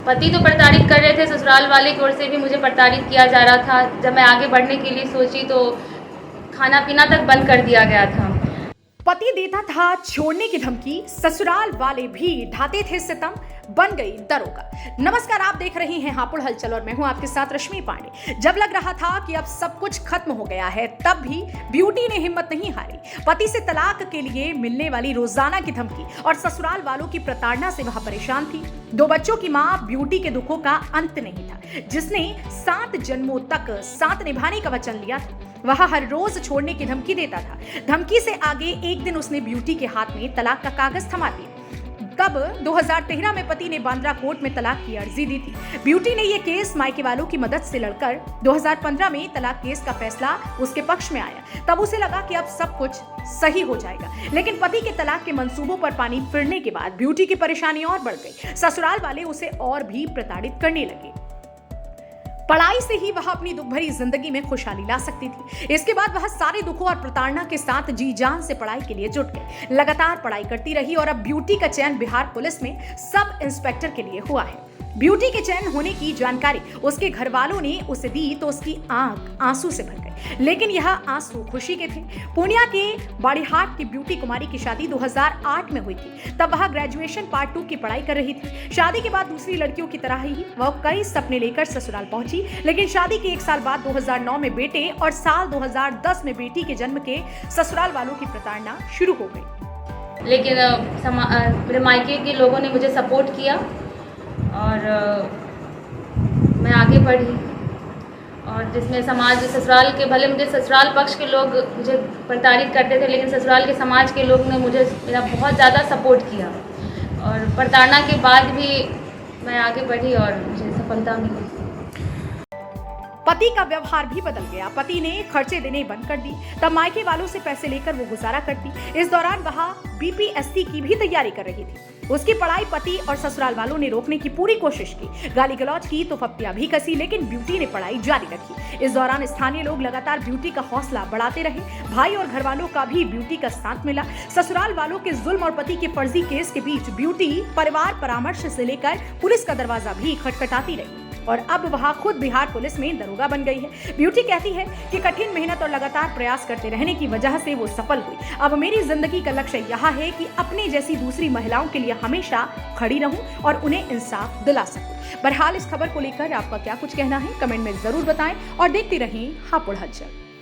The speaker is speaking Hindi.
पति तो प्रताड़ित कर रहे थे, ससुराल वाले की ओर से भी मुझे प्रताड़ित किया जा रहा था। जब मैं आगे बढ़ने के लिए सोची तो खाना पीना तक बंद कर दिया गया था। पति देता था छोड़ने की धमकी, ससुराल वाले भी ढाते थे सितम, बन गई दरोगा। नमस्कार, आप देख रहे हैं हापुड़ हलचल और मैं हूं आपके साथ रश्मि पांडे। जब लग रहा था कि अब सब कुछ खत्म हो गया है, तब भी ब्यूटी ने हिम्मत नहीं हारी। पति से तलाक के लिए मिलने वाली रोजाना की धमकी और ससुराल वालों की प्रताड़ना से वह परेशान थी। 2 बच्चों की मां ब्यूटी के दुखों का अंत नहीं था, जिसने 7 जन्मों तक साथ निभाने का वचन लिया था। वह हर रोज छोड़ने की धमकी देता था। धमकी से आगे एक दिन उसने ब्यूटी के हाथ में तलाक का कागज थमा दिया। कब 2013 में पति ने बांद्रा कोर्ट में तलाक की अर्जी दी थी। ब्यूटी ने यह केस मायके वालों की मदद से लड़कर 2015 में तलाक केस का फैसला उसके पक्ष में आया। तब उसे लगा कि अब सब कुछ सही हो जाएगा, लेकिन पति के तलाक के मंसूबों पर पानी फिरने के बाद ब्यूटी की परेशानी और बढ़ गई। ससुराल वाले उसे और भी प्रताड़ित करने लगे। पढ़ाई से ही वह अपनी दुख भरी जिंदगी में खुशहाली ला सकती थी। इसके बाद वह सारे दुखों और प्रताड़ना के साथ जी जान से पढ़ाई के लिए जुट गई। लगातार पढ़ाई करती रही और अब ब्यूटी का चयन बिहार पुलिस में सब इंस्पेक्टर के लिए हुआ है। ब्यूटी के चयन होने की जानकारी उसके घर वालों ने उसे दी तो उसकी आंख आंसू से भर गई, लेकिन यह आंसू खुशी के थे। पूर्णिया के बाड़ीहाट की ब्यूटी कुमारी की शादी 2008 में हुई थी। तब वह ग्रेजुएशन पार्ट 2 की पढ़ाई कर रही थी। शादी के बाद दूसरी लड़कियों की तरह ही वह कई सपने लेकर ससुराल पहुंची, लेकिन शादी के 1 साल बाद 2009 में बेटे और साल 2010 में बेटी के जन्म के ससुराल वालों की प्रताड़ना शुरू हो गई। लेकिन मेरे मायके के लोगों ने मुझे सपोर्ट किया और मैं आगे बढ़ी, और जिसमें समाज ससुराल के, भले मुझे ससुराल पक्ष के लोग मुझे प्रताड़ित करते थे, लेकिन ससुराल के समाज के लोग ने मेरा बहुत ज़्यादा सपोर्ट किया और प्रताड़ना के बाद भी मैं आगे बढ़ी और मुझे सफलता मिली। पति का व्यवहार भी बदल गया। पति ने खर्चे देने बंद कर दी। तब मायके वालों से पैसे लेकर वो गुजारा करती। इस दौरान वह बीपीएससी की भी तैयारी कर रही थी। उसकी पढ़ाई पति और ससुराल वालों ने रोकने की पूरी कोशिश की, गाली गलौज की तो फप्तियां भी कसी, लेकिन ब्यूटी ने पढ़ाई जारी रखी। इस दौरान स्थानीय लोग लगातार ब्यूटी का हौसला बढ़ाते रहे। भाई और घर वालों का भी ब्यूटी का साथ मिला। ससुराल वालों के जुल्म और पति के फर्जी केस के बीच ब्यूटी परिवार परामर्श से लेकर पुलिस का दरवाजा भी खटखटाती रही और अब वह खुद बिहार पुलिस में दरोगा बन गई है। ब्यूटी कहती है कि कठिन मेहनत और लगातार प्रयास करते रहने की वजह से वो सफल हुई। अब मेरी जिंदगी का लक्ष्य यह है कि अपने जैसी दूसरी महिलाओं के लिए हमेशा खड़ी रहूं और उन्हें इंसाफ दिला सकूं। बहरहाल इस खबर को लेकर आपका क्या कुछ कहना है, कमेंट में जरूर बताएं और देखते रहें हापुड़ हलचल।